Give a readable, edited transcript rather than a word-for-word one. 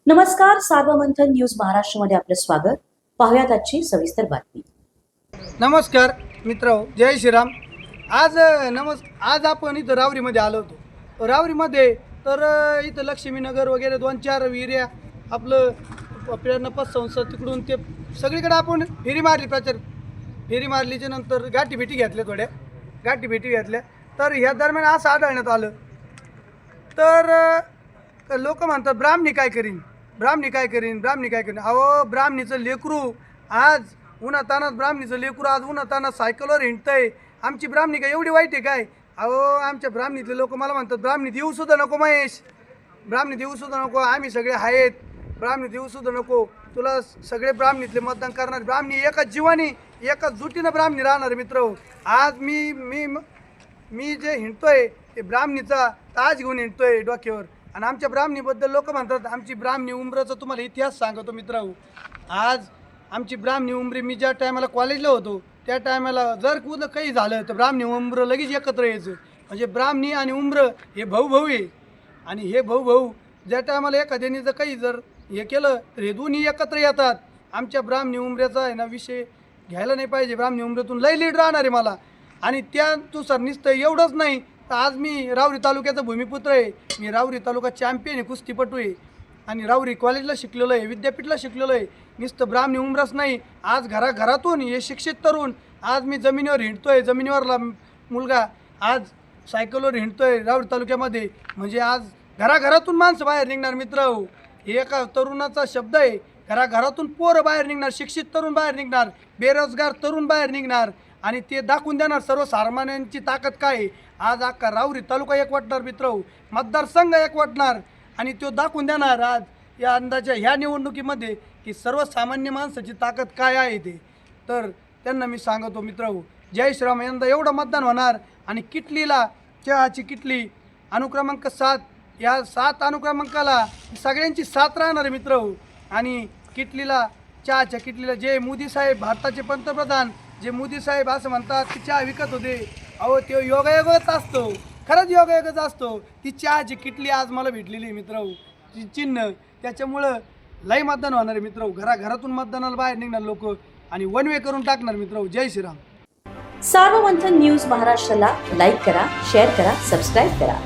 नमस्कार, सार्वमंथन न्यूज महाराष्ट्रमध्ये आपलं स्वागत. पाहुयात आजची सविस्तर बातमी. नमस्कार मित्र, जय श्रीराम. आज आपण इथं रावरीमध्ये आलो होतो. रावरीमध्ये तर इथं लक्ष्मीनगर वगैरे 2-4 विहिऱ्या आपलं प्रेरणा पतसंस्था तिकडून ते सगळीकडे आपण फेरी मारलीच्या नंतर गाठीभेटी घेतल्या. तर ह्या दरम्यान असं आढळण्यात आलं तर लोक म्हणतात ब्राह्मणी काय करीन. अहो, ब्राह्मणीचं लेकरू आज उन्हातानात आज उन्हातानात सायकलवर हिंडतंय. आमची ब्राह्मणी काय एवढी वाईट आहे काय? अहो, आमच्या ब्राह्मणीतले लोक मला म्हणतात ब्राह्मणी देऊसुद्धा नको महेश, ब्राह्मणी देऊसुद्धा नको, आम्ही सगळे आहेत, ब्राह्मणी देऊसुद्धा नको. तुला सगळे ब्राह्मणीतले मतदान करणार. ब्राह्मणी एकाच जीवानी एकाच जुटीनं ब्राह्मणी राहणार. मित्र, आज मी जे हिंडतोय ते ब्राह्मणीचा ताज घेऊन हिंडतोय डोक्यावर. आणि आमच्या ब्राह्मणीबद्दल लोक म्हणतात आमची ब्राह्मणी उमराचा तुम्हाला इतिहास सांगतो मित्र. आज आमची ब्राह्मणी उमरी, मी ज्या टायमाला कॉलेजला होतो त्या टायमाला जर कुठं काही झालं तर ब्राह्मणी उमरं लगेच एकत्र यायचं. म्हणजे ब्राह्मणी आणि उमरं हे भाऊ आहे. आणि हे भाऊ ज्या टायमाला एखाद्याने जर काही जर हे केलं तर हे दोन्ही एकत्र येतात. आमच्या ब्राह्मणी उमऱ्याचा आहे ना विषय घ्यायला नाही पाहिजे. ब्राह्मणी उमऱ्यातून लई लीड राहणार आहे मला. आणि त्यानुसार नुसतं एवढंच नाही तर आज मी रावरी तालुक्याचा भूमिपुत्र आहे. मी रावरी तालुका चॅम्पियन आहे, कुस्तीपटू आहे. आणि रावरी कॉलेजला शिकलेलो आहे, विद्यापीठला शिकलेलो आहे. नुसतं ब्राह्मणी उमराच नाही, आज घराघरातून हे शिक्षित तरुण आज मी जमिनीवर हिंडतोय. जमिनीवरला मुलगा आज सायकलवर हिंडतोय रावरी तालुक्यामध्ये. म्हणजे आज घराघरातून माणसं बाहेर निघणार. मित्र, हे एका तरुणाचा शब्द आहे. घराघरातून पोरं बाहेर निघणार, शिक्षित तरुण बाहेर निघणार, बेरोजगार तरुण बाहेर निघणार. आणि ते दाखवून देणार सर्वसामान्यांची ताकद काय आहे. आज अख्खा रावरी तालुका एकवटणार मित्र, मतदारसंघ एकवटणार. आणि तो दाखवून देणार आज या अंदाच्या ह्या निवडणुकीमध्ये की सर्वसामान्य माणसाची ताकद काय आहे ते. तर त्यांना मी सांगतो मित्र, जय श्रीराम. यंदा एवढं मतदान होणार. आणि किटलीला चहाची किटली अनुक्रमांक 7, या 7 अनुक्रमांकाला सगळ्यांची साथ राहणार आहे मित्र. आणि किटलीला, चहाच्या किटलीला जे मोदी साहेब, भारताचे पंतप्रधान जे मोदी साहेब असं म्हणतात की चहा विकत होते. अहो, ते योगायोगच असतो, खरंच योगायोगच असतो. ती चहाची किटली आज मला भेटलेली आहे मित्र, ती चिन्ह. त्याच्यामुळं लई मतदान होणार आहे मित्र. घराघरातून मतदानाला बाहेर निघणार लोक आणि वन वे करून टाकणार मित्र. जय श्रीराम. सार्वमंथन न्यूज महाराष्ट्राला लाईक करा, शेअर करा, सबस्क्राईब करा.